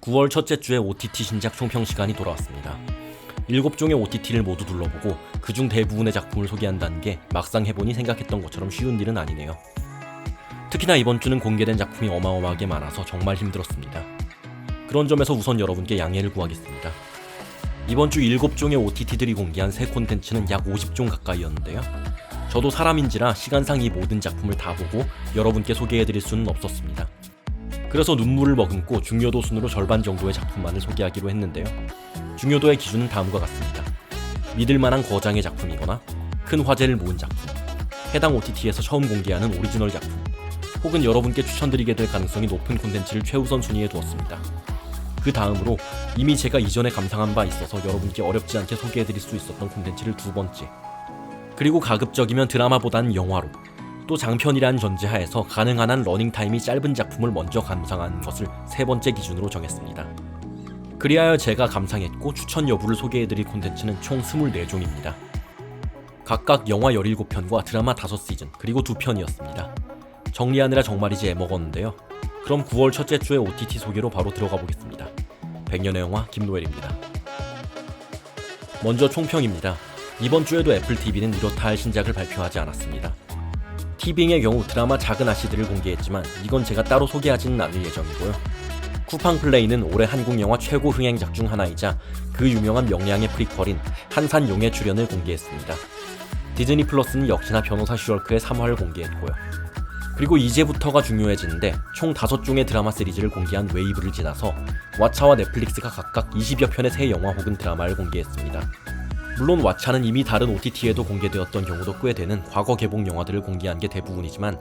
9월 첫째 주에 OTT 신작 총평 시간이 돌아왔습니다. 7종의 OTT를 모두 둘러보고 그중 대부분의 작품을 소개한다는 게 막상 해보니 생각했던 것처럼 쉬운 일은 아니네요. 특히나 이번 주는 공개된 작품이 어마어마하게 많아서 정말 힘들었습니다. 그런 점에서 우선 여러분께 양해를 구하겠습니다. 이번 주 7종의 OTT들이 공개한 새 콘텐츠는 약 50종 가까이였는데요. 저도 사람인지라 시간상 이 모든 작품을 다 보고 여러분께 소개해드릴 수는 없었습니다. 그래서 눈물을 머금고 중요도 순으로 절반 정도의 작품만을 소개하기로 했는데요. 중요도의 기준은 다음과 같습니다. 믿을만한 거장의 작품이거나 큰 화제를 모은 작품, 해당 OTT에서 처음 공개하는 오리지널 작품, 혹은 여러분께 추천드리게 될 가능성이 높은 콘텐츠를 최우선 순위에 두었습니다. 그 다음으로 이미 제가 이전에 감상한 바 있어서 여러분께 어렵지 않게 소개해드릴 수 있었던 콘텐츠를 두 번째, 그리고 가급적이면 드라마보다는 영화로, 또 장편이라는 전제하에서 가능한 한 러닝타임이 짧은 작품을 먼저 감상하는 것을 세 번째 기준으로 정했습니다. 그리하여 제가 감상했고 추천 여부를 소개해드릴 콘텐츠는 총 24종입니다. 각각 영화 17편과 드라마 5시즌 그리고 2편이었습니다. 정리하느라 정말이지 애먹었는데요. 그럼 9월 첫째 주의 OTT 소개로 바로 들어가 보겠습니다. 백년의 영화 김노엘입니다. 먼저 총평입니다. 이번 주에도 애플TV는 이렇다 할 신작을 발표하지 않았습니다. 티빙의 경우 드라마 작은 아씨들을 공개했지만 이건 제가 따로 소개하지는 않을 예정이고요. 쿠팡플레이는 올해 한국 영화 최고 흥행작 중 하나이자 그 유명한 명량의 프리퀄인 한산용의 출연을 공개했습니다. 디즈니 플러스는 역시나 변호사 슈얼크의 3화를 공개했고요. 그리고 이제부터가 중요해지는데 총 5종의 드라마 시리즈를 공개한 웨이브를 지나서 왓챠와 넷플릭스가 각각 20여 편의 새 영화 혹은 드라마를 공개했습니다. 물론 왓챠는 이미 다른 OTT에도 공개되었던 경우도 꽤 되는 과거 개봉 영화들을 공개한 게 대부분이지만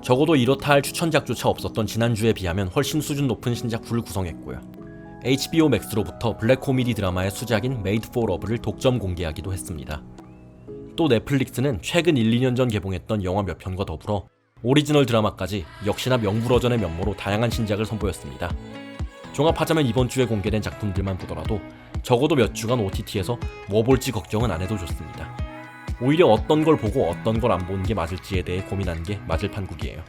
적어도 이렇다 할 추천작조차 없었던 지난주에 비하면 훨씬 수준 높은 신작풀을 구성했고요. HBO 맥스로부터 블랙 코미디 드라마의 수작인 Made for Love를 독점 공개하기도 했습니다. 또 넷플릭스는 최근 1, 2년 전 개봉했던 영화 몇 편과 더불어 오리지널 드라마까지 역시나 명불허전의 면모로 다양한 신작을 선보였습니다. 종합하자면 이번 주에 공개된 작품들만 보더라도 적어도 몇 주간 OTT에서 뭐 볼지 걱정은 안 해도 좋습니다. 오히려 어떤 걸 보고 어떤 걸 안 보는 게 맞을지에 대해 고민하는 게 맞을 판국이에요.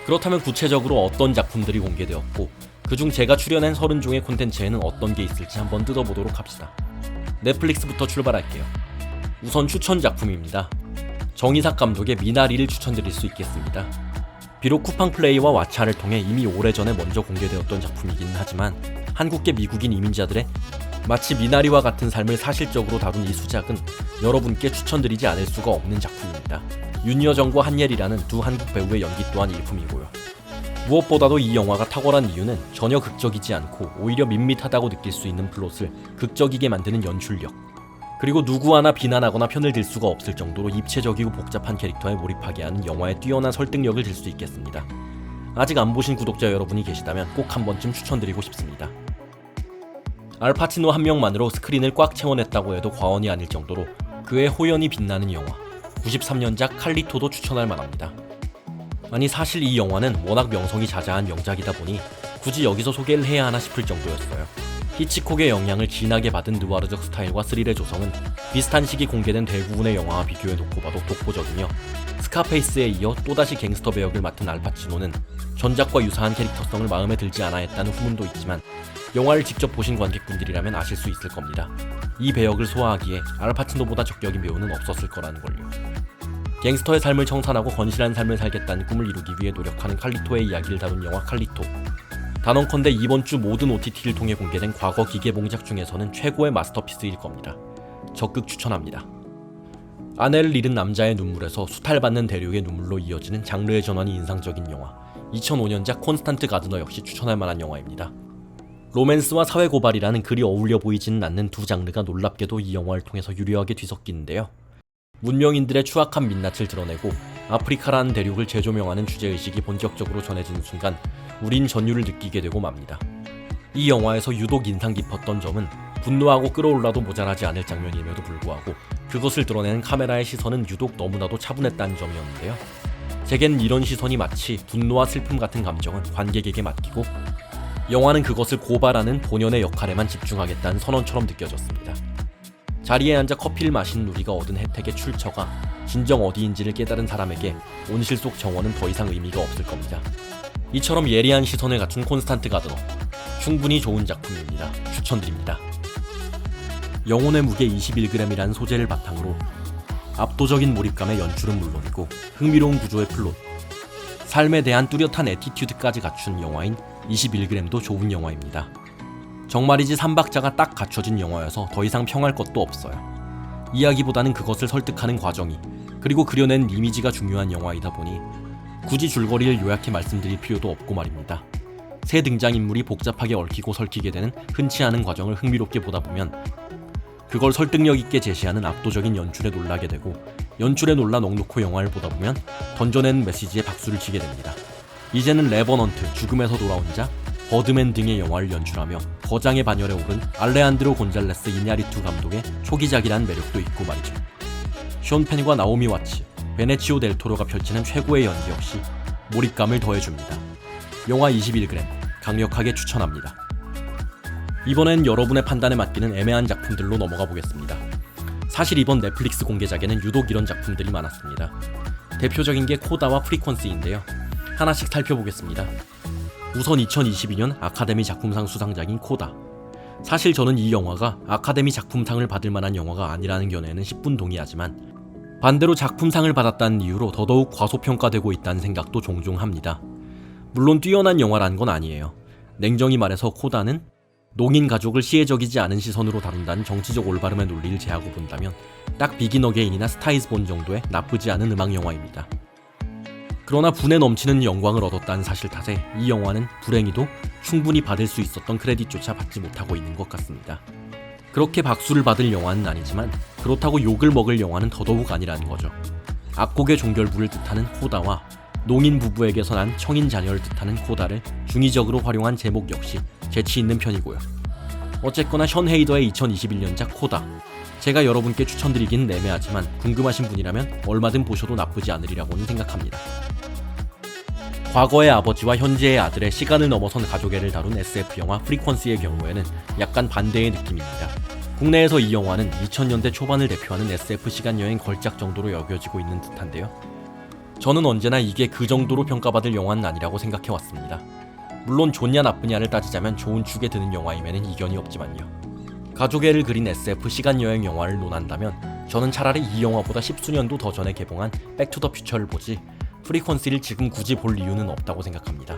그렇다면 구체적으로 어떤 작품들이 공개되었고 그중 제가 출연한 30종의 콘텐츠에는 어떤 게 있을지 한번 뜯어보도록 합시다. 넷플릭스부터 출발할게요. 우선 추천 작품입니다. 정이삭 감독의 미나리를 추천드릴 수 있겠습니다. 비록 쿠팡플레이와 왓챠를 통해 이미 오래전에 먼저 공개되었던 작품이긴 하지만 한국계 미국인 이민자들의 마치 미나리와 같은 삶을 사실적으로 다룬 이 수작은 여러분께 추천드리지 않을 수가 없는 작품입니다. 윤여정과 한예리라는 두 한국 배우의 연기 또한 일품이고요. 무엇보다도 이 영화가 탁월한 이유는 전혀 극적이지 않고 오히려 밋밋하다고 느낄 수 있는 플롯을 극적이게 만드는 연출력, 그리고 누구 하나 비난하거나 편을 들 수가 없을 정도로 입체적이고 복잡한 캐릭터에 몰입하게 하는 영화의 뛰어난 설득력을 들 수 있겠습니다. 아직 안 보신 구독자 여러분이 계시다면 꼭 한 번쯤 추천드리고 싶습니다. 알파치노 한 명만으로 스크린을 꽉 채워냈다고 해도 과언이 아닐 정도로 그의 호연이 빛나는 영화 93년작 칼리토도 추천할 만합니다. 아니 사실 이 영화는 워낙 명성이 자자한 명작이다 보니 굳이 여기서 소개를 해야 하나 싶을 정도였어요. 히치콕의 영향을 진하게 받은 느와르적 스타일과 스릴의 조성은 비슷한 시기 공개된 대부분의 영화와 비교해 놓고 봐도 독보적이며 스카페이스에 이어 또다시 갱스터 배역을 맡은 알파치노는 전작과 유사한 캐릭터성을 마음에 들지 않아 했다는 후문도 있지만 영화를 직접 보신 관객분들이라면 아실 수 있을 겁니다. 이 배역을 소화하기에 알파치노보다 적격인 배우는 없었을 거라는 걸요. 갱스터의 삶을 청산하고 건실한 삶을 살겠다는 꿈을 이루기 위해 노력하는 칼리토의 이야기를 다룬 영화 칼리토. 단언컨대 이번 주 모든 OTT를 통해 공개된 과거 기계봉작 중에서는 최고의 마스터피스일 겁니다. 적극 추천합니다. 아내를 잃은 남자의 눈물에서 수탈받는 대륙의 눈물로 이어지는 장르의 전환이 인상적인 영화 2005년작 콘스탄트 가드너 역시 추천할 만한 영화입니다. 로맨스와 사회고발이라는 그리 어울려 보이지는 않는 두 장르가 놀랍게도 이 영화를 통해서 유려하게 뒤섞이는데요. 문명인들의 추악한 민낯을 드러내고 아프리카라는 대륙을 재조명하는 주제의식이 본격적으로 전해지는 순간 우린 전율을 느끼게 되고 맙니다. 이 영화에서 유독 인상 깊었던 점은 분노하고 끌어올라도 모자라지 않을 장면임에도 불구하고 그것을 드러내는 카메라의 시선은 유독 너무나도 차분했다는 점이었는데요. 제겐 이런 시선이 마치 분노와 슬픔 같은 감정은 관객에게 맡기고 영화는 그것을 고발하는 본연의 역할에만 집중하겠다는 선언처럼 느껴졌습니다. 자리에 앉아 커피를 마시는 우리가 얻은 혜택의 출처가 진정 어디인지를 깨달은 사람에게 온실 속 정원은 더 이상 의미가 없을 겁니다. 이처럼 예리한 시선을 갖춘 콘스탄트 가드너, 충분히 좋은 작품입니다. 추천드립니다. 영혼의 무게 21g이라는 소재를 바탕으로 압도적인 몰입감의 연출은 물론이고 흥미로운 구조의 플롯, 삶에 대한 뚜렷한 애티튜드까지 갖춘 영화인 21g도 좋은 영화입니다. 정말이지 3박자가 딱 갖춰진 영화여서 더 이상 평할 것도 없어요. 이야기보다는 그것을 설득하는 과정이, 그리고 그려낸 이미지가 중요한 영화이다 보니 굳이 줄거리를 요약해 말씀드릴 필요도 없고 말입니다. 새 등장인물이 복잡하게 얽히고 설키게 되는 흔치 않은 과정을 흥미롭게 보다 보면 그걸 설득력 있게 제시하는 압도적인 연출에 놀라게 되고, 연출에 놀라 넋놓고 영화를 보다 보면 던져낸 메시지에 박수를 치게 됩니다. 이제는 레버넌트, 죽음에서 돌아온 자, 버드맨 등의 영화를 연출하며 거장의 반열에 오른 알레한드로 곤잘레스 이냐리투 감독의 초기작이란 매력도 있고 말이죠. 숀 펜과 나오미 와츠, 베네치오 델 토로가 펼치는 최고의 연기 역시 몰입감을 더해줍니다. 영화 21g 강력하게 추천합니다. 이번엔 여러분의 판단에 맡기는 애매한 작품들로 넘어가 보겠습니다. 사실 이번 넷플릭스 공개작에는 유독 이런 작품들이 많았습니다. 대표적인 게 코다와 프리퀀시인데요. 하나씩 살펴보겠습니다. 우선 2022년 아카데미 작품상 수상작인 코다. 사실 저는 이 영화가 아카데미 작품상을 받을 만한 영화가 아니라는 견해에는 10분 동의하지만, 반대로 작품상을 받았다는 이유로 더더욱 과소평가되고 있다는 생각도 종종 합니다. 물론 뛰어난 영화라는 건 아니에요. 냉정히 말해서 코다는 농인 가족을 시혜적이지 않은 시선으로 다룬다는 정치적 올바름의 논리를 제하고 본다면 딱 비긴 어게인이나 스타이즈 본 정도의 나쁘지 않은 음악 영화입니다. 그러나 분에 넘치는 영광을 얻었다는 사실 탓에 이 영화는 불행히도 충분히 받을 수 있었던 크레딧조차 받지 못하고 있는 것 같습니다. 그렇게 박수를 받을 영화는 아니지만 그렇다고 욕을 먹을 영화는 더더욱 아니라는 거죠. 악곡의 종결부를 뜻하는 코다와 농인 부부에게서 난 청인 자녀를 뜻하는 코다를 중의적으로 활용한 제목 역시 재치 있는 편이고요. 어쨌거나 션 헤이더의 2021년작 코다, 제가 여러분께 추천드리긴 애매하지만 궁금하신 분이라면 얼마든 보셔도 나쁘지 않으리라고는 생각합니다. 과거의 아버지와 현재의 아들의 시간을 넘어선 가족애를 다룬 SF 영화 프리퀀시의 경우에는 약간 반대의 느낌입니다. 국내에서 이 영화는 2000년대 초반을 대표하는 SF 시간여행 걸작 정도로 여겨지고 있는 듯한데요. 저는 언제나 이게 그 정도로 평가받을 영화는 아니라고 생각해왔습니다. 물론 좋냐 나쁘냐를 따지자면 좋은 축에 드는 영화임에는 이견이 없지만요. 가족애를 그린 SF 시간여행 영화를 논한다면 저는 차라리 이 영화보다 십수년도 더 전에 개봉한 백투더퓨처를 보지 프리퀀시를 지금 굳이 볼 이유는 없다고 생각합니다.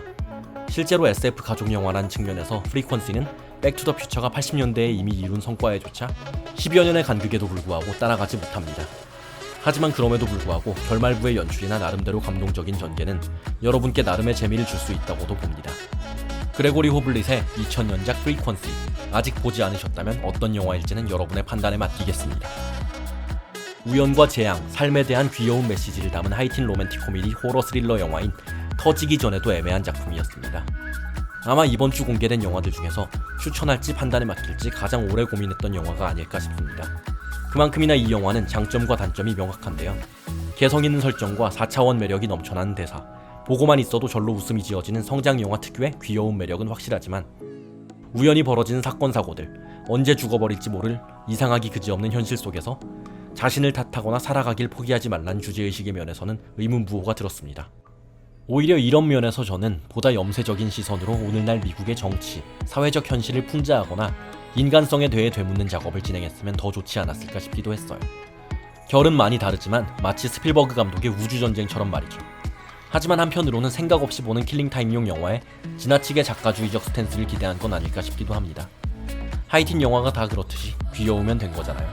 실제로 SF 가족 영화라는 측면에서 프리퀀시는 백투더퓨처가 80년대에 이미 이룬 성과에조차 10여 년의 간극에도 불구하고 따라가지 못합니다. 하지만 그럼에도 불구하고 결말부의 연출이나 나름대로 감동적인 전개는 여러분께 나름의 재미를 줄 수 있다고도 봅니다. 그레고리 호블릿의 2000년작 프리퀀시, 아직 보지 않으셨다면 어떤 영화일지는 여러분의 판단에 맡기겠습니다. 우연과 재앙, 삶에 대한 귀여운 메시지를 담은 하이틴 로맨틱 코미디 호러 스릴러 영화인 터지기 전에도 애매한 작품이었습니다. 아마 이번 주 공개된 영화들 중에서 추천할지 판단에 맡길지 가장 오래 고민했던 영화가 아닐까 싶습니다. 그만큼이나 이 영화는 장점과 단점이 명확한데요. 개성 있는 설정과 4차원 매력이 넘쳐나는 대사, 보고만 있어도 절로 웃음이 지어지는 성장 영화 특유의 귀여운 매력은 확실하지만, 우연히 벌어지는 사건 사고들, 언제 죽어버릴지 모를 이상하기 그지없는 현실 속에서 자신을 탓하거나 살아가길 포기하지 말란 주제의식의 면에서는 의문부호가 들었습니다. 오히려 이런 면에서 저는 보다 염세적인 시선으로 오늘날 미국의 정치, 사회적 현실을 풍자하거나 인간성에 대해 되묻는 작업을 진행했으면 더 좋지 않았을까 싶기도 했어요. 결은 많이 다르지만 마치 스필버그 감독의 우주전쟁처럼 말이죠. 하지만 한편으로는 생각 없이 보는 킬링타임용 영화에 지나치게 작가주의적 스탠스를 기대한 건 아닐까 싶기도 합니다. 하이틴 영화가 다 그렇듯이 귀여우면 된 거잖아요.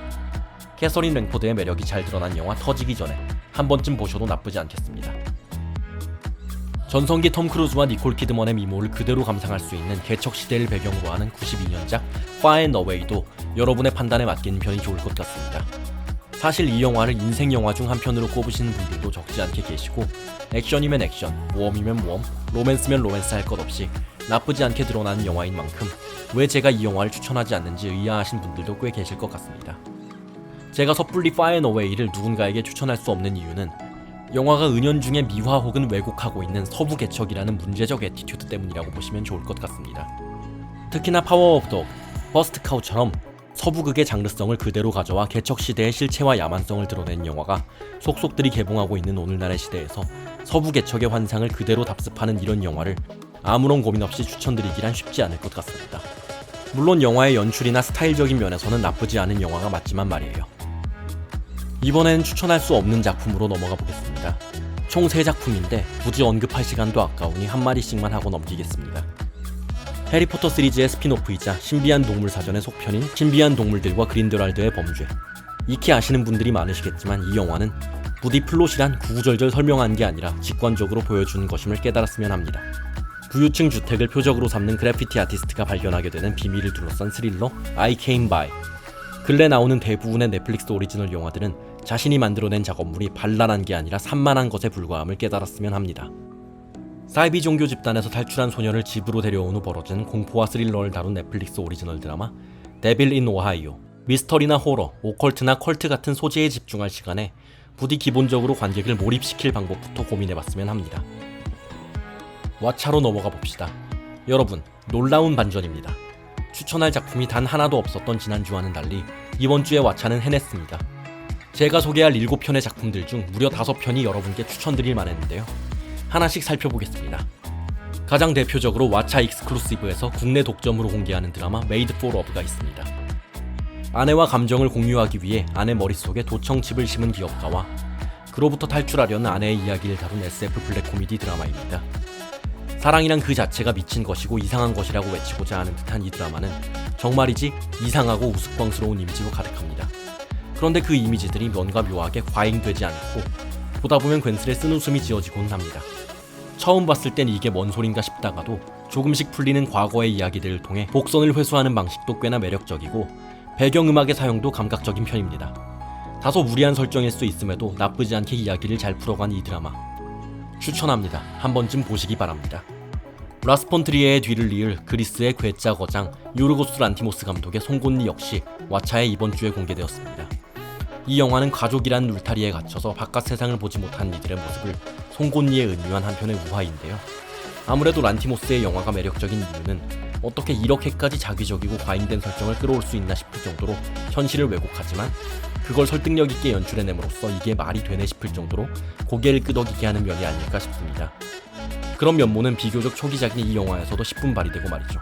캐서린 랭포드의 매력이 잘 드러난 영화 터지기 전에 한 번쯤 보셔도 나쁘지 않겠습니다. 전성기 톰 크루즈와 니콜 키드먼의 미모를 그대로 감상할 수 있는 개척시대를 배경으로 하는 92년작 Far and Away도 여러분의 판단에 맡기는 편이 좋을 것 같습니다. 사실 이 영화를 인생 영화 중 한 편으로 꼽으시는 분들도 적지 않게 계시고, 액션이면 액션, 모험이면 모험, 로맨스면 로맨스 할 것 없이 나쁘지 않게 드러나는 영화인 만큼 왜 제가 이 영화를 추천하지 않는지 의아하신 분들도 꽤 계실 것 같습니다. 제가 섣불리 Far and Away를 누군가에게 추천할 수 없는 이유는 영화가 은연중에 미화 혹은 왜곡하고 있는 서부 개척이라는 문제적 애티튜드 때문이라고 보시면 좋을 것 같습니다. 특히나 파워 오브 더 버스트 카우처럼 서부극의 장르성을 그대로 가져와 개척시대의 실체와 야만성을 드러낸 영화가 속속들이 개봉하고 있는 오늘날의 시대에서 서부 개척의 환상을 그대로 답습하는 이런 영화를 아무런 고민 없이 추천드리기란 쉽지 않을 것 같습니다. 물론 영화의 연출이나 스타일적인 면에서는 나쁘지 않은 영화가 맞지만 말이에요. 이번엔 추천할 수 없는 작품으로 넘어가 보겠습니다. 총 3작품인데 굳이 언급할 시간도 아까우니 한 마디씩만 하고 넘기겠습니다. 해리포터 시리즈의 스핀오프이자 신비한 동물 사전의 속편인 신비한 동물들과 그린델왈드의 범죄. 익히 아시는 분들이 많으시겠지만 이 영화는 부디 플롯이란 구구절절 설명한 게 아니라 직관적으로 보여주는 것임을 깨달았으면 합니다. 부유층 주택을 표적으로 삼는 그래피티 아티스트가 발견하게 되는 비밀을 둘러싼 스릴러 I Came By. 근래 나오는 대부분의 넷플릭스 오리지널 영화들은 자신이 만들어낸 작업물이 반란한 게 아니라 산만한 것에 불과함을 깨달았으면 합니다. 사이비 종교 집단에서 탈출한 소녀를 집으로 데려온 후 벌어진 공포와 스릴러를 다룬 넷플릭스 오리지널 드라마 데빌 인 오하이오. 미스터리나 호러, 오컬트나 컬트 같은 소재에 집중할 시간에 부디 기본적으로 관객을 몰입시킬 방법부터 고민해봤으면 합니다. 왓챠로 넘어가 봅시다. 여러분, 놀라운 반전입니다. 추천할 작품이 단 하나도 없었던 지난주와는 달리 이번 주에 왓챠는 해냈습니다. 제가 소개할 7편의 작품들 중 무려 5편이 여러분께 추천드릴 만했는데요. 하나씩 살펴보겠습니다. 가장 대표적으로 왓챠 익스클루시브에서 국내 독점으로 공개하는 드라마 메이드 포 러브가 있습니다. 아내와 감정을 공유하기 위해 아내 머릿속에 도청칩을 심은 기업가와 그로부터 탈출하려는 아내의 이야기를 다룬 SF 블랙 코미디 드라마입니다. 사랑이란 그 자체가 미친 것이고 이상한 것이라고 외치고자 하는 듯한 이 드라마는 정말이지 이상하고 우스꽝스러운 이미지로 가득합니다. 그런데 그 이미지들이 뭔가 묘하게 과잉되지 않고 보다 보면 괜스레 쓴웃음이 지어지곤 합니다. 처음 봤을 땐 이게 뭔 소린가 싶다가도 조금씩 풀리는 과거의 이야기들을 통해 복선을 회수하는 방식도 꽤나 매력적이고 배경음악의 사용도 감각적인 편입니다. 다소 무리한 설정일 수 있음에도 나쁘지 않게 이야기를 잘 풀어간 이 드라마 추천합니다. 한 번쯤 보시기 바랍니다. 라스폰트리에의 뒤를 이을 그리스의 괴짜 거장 요르고스 란티모스 감독의 송곳니 역시 왓챠에 이번 주에 공개되었습니다. 이 영화는 가족이란 울타리에 갇혀서 바깥 세상을 보지 못한 이들의 모습을 송곳니에 은유한 한편의 우화인데요. 아무래도 란티모스의 영화가 매력적인 이유는 어떻게 이렇게까지 자기적이고 과잉된 설정을 끌어올 수 있나 싶을 정도로 현실을 왜곡하지만 그걸 설득력 있게 연출해냄으로써 이게 말이 되네 싶을 정도로 고개를 끄덕이게 하는 면이 아닐까 싶습니다. 그런 면모는 비교적 초기작인 이 영화에서도 10분 발휘되고 말이죠.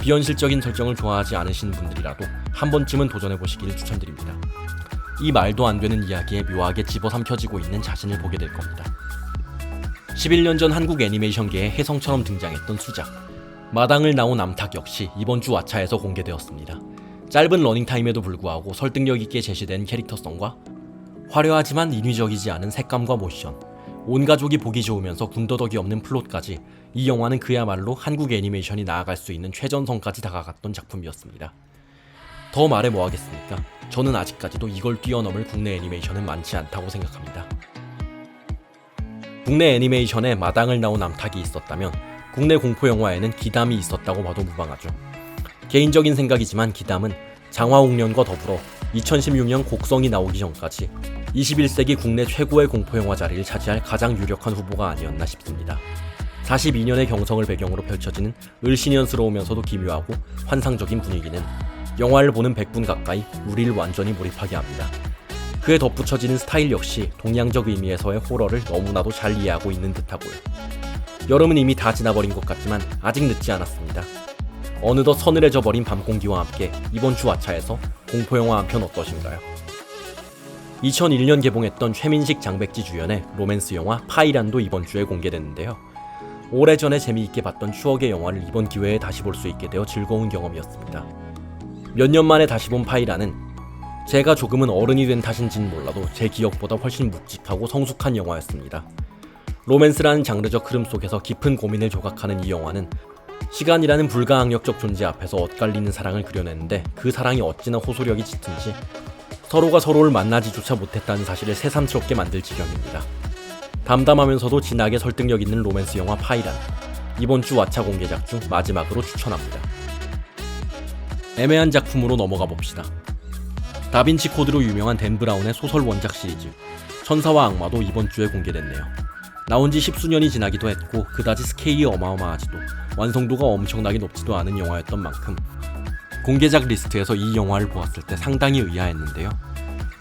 비현실적인 설정을 좋아하지 않으시는 분들이라도 한 번쯤은 도전해보시기를 추천드립니다. 이 말도 안 되는 이야기에 묘하게 집어삼켜지고 있는 자신을 보게 될 겁니다. 11년 전 한국 애니메이션계에 혜성처럼 등장했던 수작 마당을 나온 암탉 역시 이번 주 왓챠에서 공개되었습니다. 짧은 러닝타임에도 불구하고 설득력 있게 제시된 캐릭터성과 화려하지만 인위적이지 않은 색감과 모션, 온 가족이 보기 좋으면서 군더더기 없는 플롯까지 이 영화는 그야말로 한국 애니메이션이 나아갈 수 있는 최전선까지 다가갔던 작품이었습니다. 더 말해 뭐하겠습니까? 저는 아직까지도 이걸 뛰어넘을 국내 애니메이션은 많지 않다고 생각합니다. 국내 애니메이션에 마당을 나온 암탉이 있었다면 국내 공포영화에는 기담이 있었다고 봐도 무방하죠. 개인적인 생각이지만 기담은 장화홍련과 더불어 2016년 곡성이 나오기 전까지 21세기 국내 최고의 공포영화 자리를 차지할 가장 유력한 후보가 아니었나 싶습니다. 42년의 경성을 배경으로 펼쳐지는 을씨년스러우면서도 기묘하고 환상적인 분위기는 영화를 보는 100분 가까이 우리를 완전히 몰입하게 합니다. 그에 덧붙여지는 스타일 역시 동양적 의미에서의 호러를 너무나도 잘 이해하고 있는 듯하고요. 여름은 이미 다 지나버린 것 같지만 아직 늦지 않았습니다. 어느덧 서늘해져 버린 밤 공기와 함께 이번 주 왓챠에서 공포영화 한 편 어떠신가요? 2001년 개봉했던 최민식 장백지 주연의 로맨스 영화 파이란도 이번 주에 공개됐는데요. 오래전에 재미있게 봤던 추억의 영화를 이번 기회에 다시 볼 수 있게 되어 즐거운 경험이었습니다. 몇 년 만에 다시 본 파이란은 제가 조금은 어른이 된 탓인지는 몰라도 제 기억보다 훨씬 묵직하고 성숙한 영화였습니다. 로맨스라는 장르적 흐름 속에서 깊은 고민을 조각하는 이 영화는 시간이라는 불가항력적 존재 앞에서 엇갈리는 사랑을 그려내는데 그 사랑이 어찌나 호소력이 짙은지 서로가 서로를 만나지조차 못했다는 사실을 새삼스럽게 만들 지경입니다. 담담하면서도 진하게 설득력 있는 로맨스 영화 파이란, 이번 주 왓챠 공개작 중 마지막으로 추천합니다. 애매한 작품으로 넘어가 봅시다. 다빈치 코드로 유명한 댄 브라운의 소설 원작 시리즈 천사와 악마도 이번 주에 공개됐네요. 나온 지 10수년이 지나기도 했고 그다지 스케일이 어마어마하지도 완성도가 엄청나게 높지도 않은 영화였던 만큼 공개작 리스트에서 이 영화를 보았을 때 상당히 의아했는데요.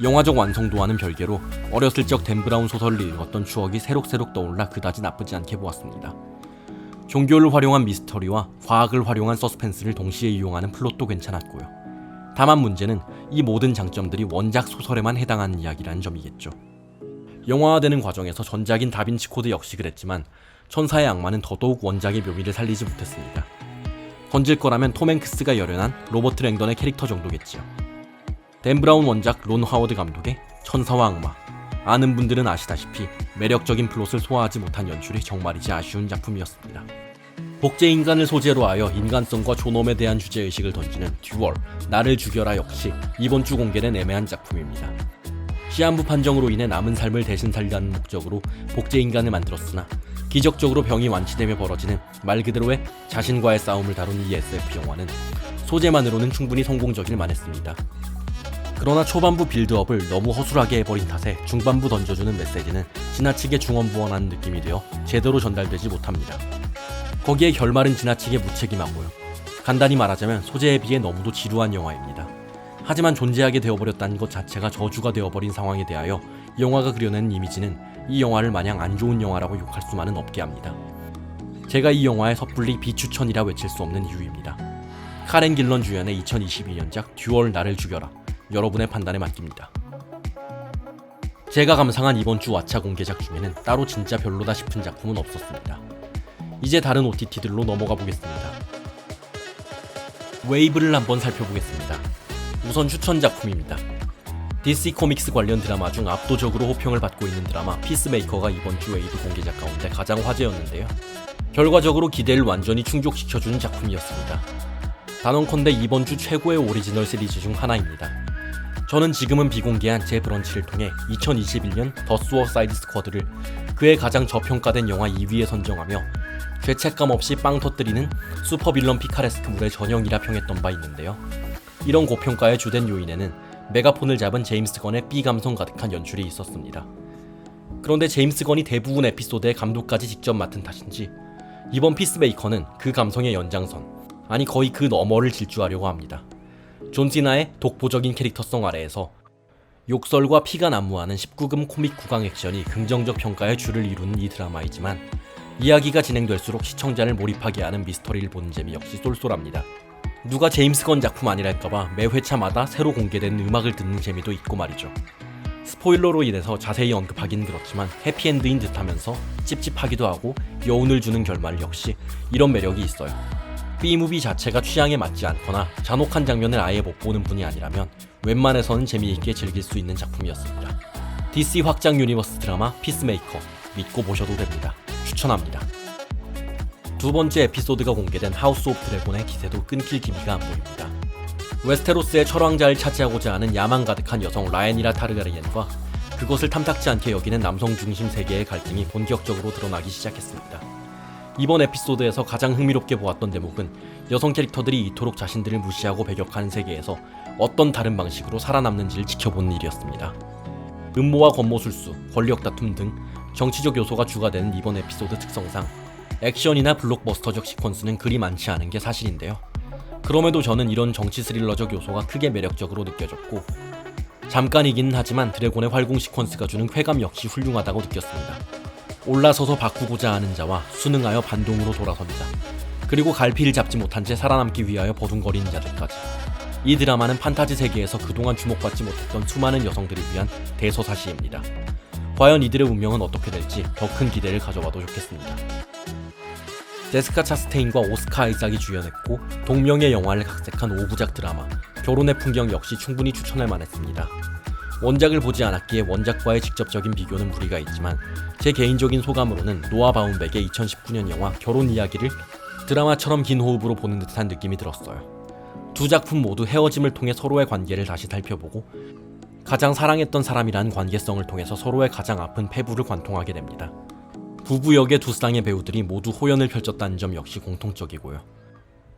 영화적 완성도와는 별개로 어렸을 적 댄 브라운 소설을 읽었던 추억이 새록새록 떠올라 그다지 나쁘지 않게 보았습니다. 종교를 활용한 미스터리와 과학을 활용한 서스펜스를 동시에 이용하는 플롯도 괜찮았고요. 다만 문제는 이 모든 장점들이 원작 소설에만 해당하는 이야기라는 점이겠죠. 영화화되는 과정에서 전작인 다빈치 코드 역시 그랬지만 천사의 악마는 더더욱 원작의 묘미를 살리지 못했습니다. 건질 거라면 톰 행크스가 열연한 로버트 랭던의 캐릭터 정도겠지요. 댄 브라운 원작 론 하워드 감독의 천사와 악마, 아는 분들은 아시다시피 매력적인 플롯을 소화하지 못한 연출이 정말이지 아쉬운 작품이었습니다. 복제 인간을 소재로 하여 인간성과 존엄에 대한 주제의식을 던지는 듀얼, 나를 죽여라 역시 이번 주 공개된 애매한 작품입니다. 시한부 판정으로 인해 남은 삶을 대신 살리라는 목적으로 복제 인간을 만들었으나 기적적으로 병이 완치되며 벌어지는 말 그대로의 자신과의 싸움을 다룬 이 SF 영화는 소재만으로는 충분히 성공적일 만했습니다. 그러나 초반부 빌드업을 너무 허술하게 해버린 탓에 중반부 던져주는 메시지는 지나치게 중언부언한 느낌이 되어 제대로 전달되지 못합니다. 거기에 결말은 지나치게 무책임하고요. 간단히 말하자면 소재에 비해 너무도 지루한 영화입니다. 하지만 존재하게 되어버렸다는 것 자체가 저주가 되어버린 상황에 대하여 이 영화가 그려낸 이미지는 이 영화를 마냥 안 좋은 영화라고 욕할 수만은 없게 합니다. 제가 이 영화에 섣불리 비추천이라 외칠 수 없는 이유입니다. 카렌 길런 주연의 2022년작 듀얼 나를 죽여라. 여러분의 판단에 맡깁니다. 제가 감상한 이번 주 왓챠 공개작 중에는 따로 진짜 별로다 싶은 작품은 없었습니다. 이제 다른 OTT들로 넘어가 보겠습니다. 웨이브를 한번 살펴보겠습니다. 우선 추천 작품입니다. DC 코믹스 관련 드라마 중 압도적으로 호평을 받고 있는 드라마 피스메이커가 이번 주 웨이브 공개작 가운데 가장 화제였는데요. 결과적으로 기대를 완전히 충족시켜주는 작품이었습니다. 단언컨대 이번 주 최고의 오리지널 시리즈 중 하나입니다. 저는 지금은 비공개한 제 브런치를 통해 2021년 더 수어사이드 스쿼드를 그의 가장 저평가된 영화 2위에 선정하며 죄책감 없이 빵 터뜨리는 슈퍼빌런 피카레스크물의 전형이라 평했던 바 있는데요. 이런 고평가의 주된 요인에는 메가폰을 잡은 제임스 건의 B감성 가득한 연출이 있었습니다. 그런데 제임스 건이 대부분 에피소드의 감독까지 직접 맡은 탓인지 이번 피스메이커는 그 감성의 연장선, 아니 거의 그 너머를 질주하려고 합니다. 존 시나의 독보적인 캐릭터성 아래에서 욕설과 피가 난무하는 19금 코믹 구강 액션이 긍정적 평가의 줄을 이루는 이 드라마이지만 이야기가 진행될수록 시청자를 몰입하게 하는 미스터리를 보는 재미 역시 쏠쏠합니다. 누가 제임스 건 작품 아니랄까봐 매 회차마다 새로 공개된 음악을 듣는 재미도 있고 말이죠. 스포일러로 인해서 자세히 언급하긴 그렇지만 해피엔드인 듯하면서 찝찝하기도 하고 여운을 주는 결말 역시 이런 매력이 있어요. B무비 자체가 취향에 맞지 않거나 잔혹한 장면을 아예 못 보는 분이 아니라면 웬만해서는 재미있게 즐길 수 있는 작품이었습니다. DC 확장 유니버스 드라마 피스메이커 믿고 보셔도 됩니다. 추천합니다. 두 번째 에피소드가 공개된 하우스 오브 드래곤의 기세도 끊길 기미가 안 보입니다. 웨스테로스의 철왕자를 차지하고자 하는 야망 가득한 여성 라엔이라 타르가리엔과 그것을 탐탁지 않게 여기는 남성 중심 세계의 갈등이 본격적으로 드러나기 시작했습니다. 이번 에피소드에서 가장 흥미롭게 보았던 대목은 여성 캐릭터들이 이토록 자신들을 무시하고 배격하는 세계에서 어떤 다른 방식으로 살아남는지를 지켜보는 일이었습니다. 음모와 권모술수, 권력 다툼 등 정치적 요소가 주가 되는 이번 에피소드 특성상 액션이나 블록버스터적 시퀀스는 그리 많지 않은 게 사실인데요. 그럼에도 저는 이런 정치 스릴러적 요소가 크게 매력적으로 느껴졌고 잠깐이기는 하지만 드래곤의 활공 시퀀스가 주는 쾌감 역시 훌륭하다고 느꼈습니다. 올라서서 바꾸고자 하는 자와 순응하여 반동으로 돌아선 자, 그리고 갈피를 잡지 못한 채 살아남기 위하여 버둥거리는 자들까지. 이 드라마는 판타지 세계에서 그동안 주목받지 못했던 수많은 여성들을 위한 대서사시입니다. 과연 이들의 운명은 어떻게 될지 더 큰 기대를 가져봐도 좋겠습니다. 제스카 차스테인과 오스카 아이작이 주연했고 동명의 영화를 각색한 5부작 드라마 결혼의 풍경 역시 충분히 추천할 만했습니다. 원작을 보지 않았기에 원작과의 직접적인 비교는 무리가 있지만 제 개인적인 소감으로는 노아 바움백의 2019년 영화 결혼 이야기를 드라마처럼 긴 호흡으로 보는 듯한 느낌이 들었어요. 두 작품 모두 헤어짐을 통해 서로의 관계를 다시 살펴보고 가장 사랑했던 사람이라는 관계성을 통해서 서로의 가장 아픈 패부를 관통하게 됩니다. 부부 역의 두 쌍의 배우들이 모두 호연을 펼쳤다는 점 역시 공통적이고요.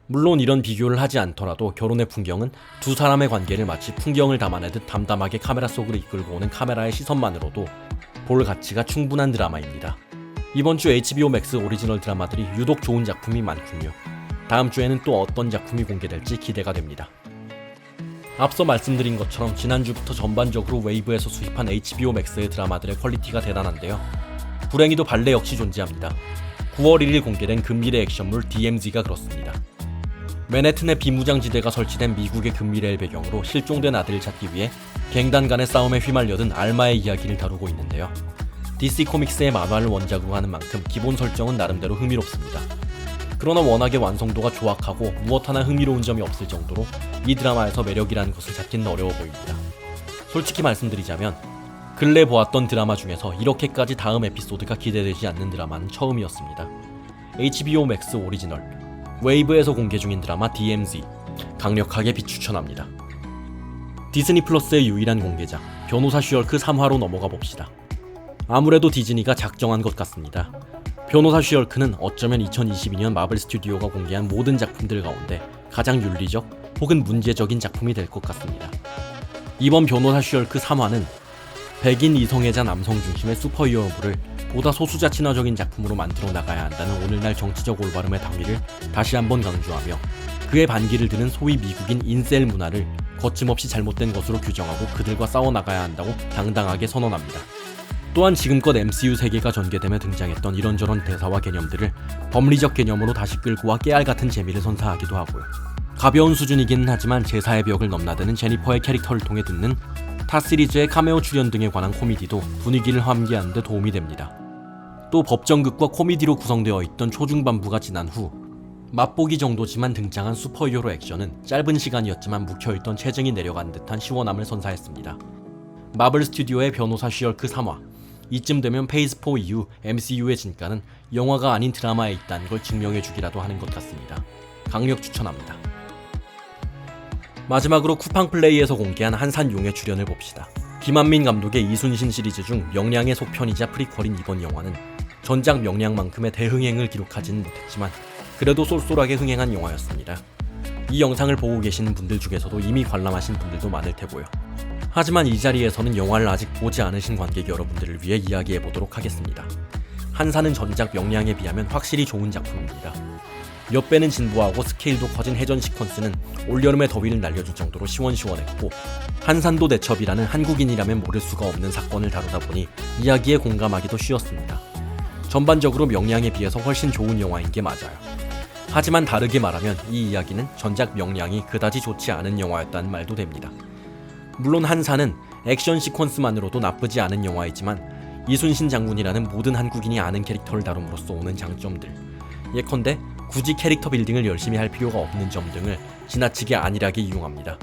물론 이런 비교를 하지 않더라도 결혼의 풍경은 두 사람의 관계를 마치 풍경을 담아내듯 담담하게 카메라 속으로 이끌고 오는 카메라의 시선만으로도 볼 가치가 충분한 드라마입니다. 이번 주 HBO 맥스 오리지널 드라마들이 유독 좋은 작품이 많군요. 다음 주에는 또 어떤 작품이 공개될지 기대가 됩니다. 앞서 말씀드린 것처럼 지난주부터 전반적으로 웨이브에서 수입한 HBO 맥스의 드라마들의 퀄리티가 대단한데요. 불행히도 발레 역시 존재합니다. 9월 1일 공개된 근미래 액션물 DMZ가 그렇습니다. 맨해튼의 비무장지대가 설치된 미국의 근미래를 배경으로 실종된 아들을 찾기 위해 갱단 간의 싸움에 휘말려든 알마의 이야기를 다루고 있는데요. DC 코믹스의 만화를 원작으로 하는 만큼 기본 설정은 나름대로 흥미롭습니다. 그러나 워낙에 완성도가 조악하고 무엇 하나 흥미로운 점이 없을 정도로 이 드라마에서 매력이라는 것을 찾기는 어려워 보입니다. 솔직히 말씀드리자면 근래 보았던 드라마 중에서 이렇게까지 다음 에피소드가 기대되지 않는 드라마는 처음이었습니다. HBO 맥스 오리지널 웨이브에서 공개 중인 드라마 DMZ 강력하게 비추천합니다. 디즈니 플러스의 유일한 공개작 변호사 슈얼크 3화로 넘어가 봅시다. 아무래도 디즈니가 작정한 것 같습니다. 변호사 슈얼크는 어쩌면 2022년 마블 스튜디오가 공개한 모든 작품들 가운데 가장 윤리적 혹은 문제적인 작품이 될 것 같습니다. 이번 변호사 슈얼크 3화는 백인 이성애자 남성 중심의 슈퍼히어로물을 보다 소수자 친화적인 작품으로 만들어 나가야 한다는 오늘날 정치적 올바름의 당위를 다시 한번 강조하며 그의 반기를 드는 소위 미국인 인셀 문화를 거침없이 잘못된 것으로 규정하고 그들과 싸워나가야 한다고 당당하게 선언합니다. 또한 지금껏 MCU 세계가 전개되며 등장했던 이런저런 대사와 개념들을 법리적 개념으로 다시 끌고 와 깨알 같은 재미를 선사하기도 하고요. 가벼운 수준이기는 하지만 제사의 벽을 넘나드는 제니퍼의 캐릭터를 통해 듣는 타 시리즈의 카메오 출연 등에 관한 코미디도 분위기를 환기하는 데 도움이 됩니다. 또 법정극과 코미디로 구성되어 있던 초중반부가 지난 후 맛보기 정도지만 등장한 슈퍼히어로 액션은 짧은 시간이었지만 묵혀있던 체증이 내려간 듯한 시원함을 선사했습니다. 마블 스튜디오의 변호사 슈얼크 3화 이쯤 되면 페이즈 4 이후 MCU의 진가는 영화가 아닌 드라마에 있다는 걸 증명해주기라도 하는 것 같습니다. 강력 추천합니다. 마지막으로 쿠팡 플레이에서 공개한 한산용의 출연을 봅시다. 김한민 감독의 이순신 시리즈 중 명량의 속편이자 프리퀄인 이번 영화는 전작 명량만큼의 대흥행을 기록하지는 못했지만 그래도 쏠쏠하게 흥행한 영화였습니다. 이 영상을 보고 계시는 분들 중에서도 이미 관람하신 분들도 많을 테고요. 하지만 이 자리에서는 영화를 아직 보지 않으신 관객 여러분들을 위해 이야기해보도록 하겠습니다. 한산은 전작 명량에 비하면 확실히 좋은 작품입니다. 몇 배는 진보하고 스케일도 커진 해전 시퀀스는 올여름의 더위를 날려줄 정도로 시원시원했고 한산도 대첩이라는 한국인이라면 모를 수가 없는 사건을 다루다 보니 이야기에 공감하기도 쉬웠습니다. 전반적으로 명량에 비해서 훨씬 좋은 영화인 게 맞아요. 하지만 다르게 말하면 이 이야기는 전작 명량이 그다지 좋지 않은 영화였다는 말도 됩니다. 물론 한산은 액션 시퀀스만으로도 나쁘지 않은 영화이지만 이순신 장군이라는 모든 한국인이 아는 캐릭터를 다룸으로써 오는 장점들 예컨대 굳이 캐릭터 빌딩을 열심히 할 필요가 없는 점 등을 지나치게 안일하게 이용합니다.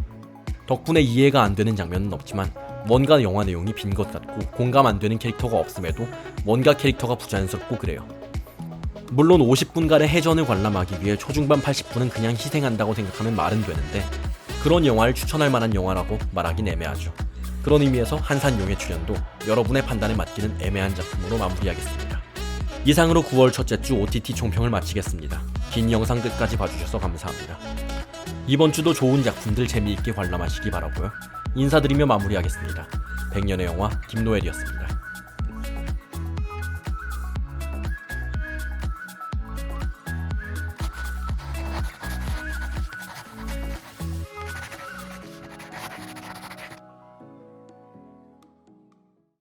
덕분에 이해가 안 되는 장면은 없지만 뭔가 영화 내용이 빈 것 같고 공감 안 되는 캐릭터가 없음에도 뭔가 캐릭터가 부자연스럽고 그래요. 물론 50분간의 해전을 관람하기 위해 초중반 80분은 그냥 희생한다고 생각하면 말은 되는데 그런 영화를 추천할 만한 영화라고 말하긴 애매하죠. 그런 의미에서 한산용의 출연도 여러분의 판단에 맡기는 애매한 작품으로 마무리하겠습니다. 이상으로 9월 첫째 주 OTT 총평을 마치겠습니다. 긴 영상 끝까지 봐주셔서 감사합니다. 이번 주도 좋은 작품들 재미있게 관람하시기 바라고요. 인사드리며 마무리하겠습니다. 백년의 영화 김노엘이었습니다.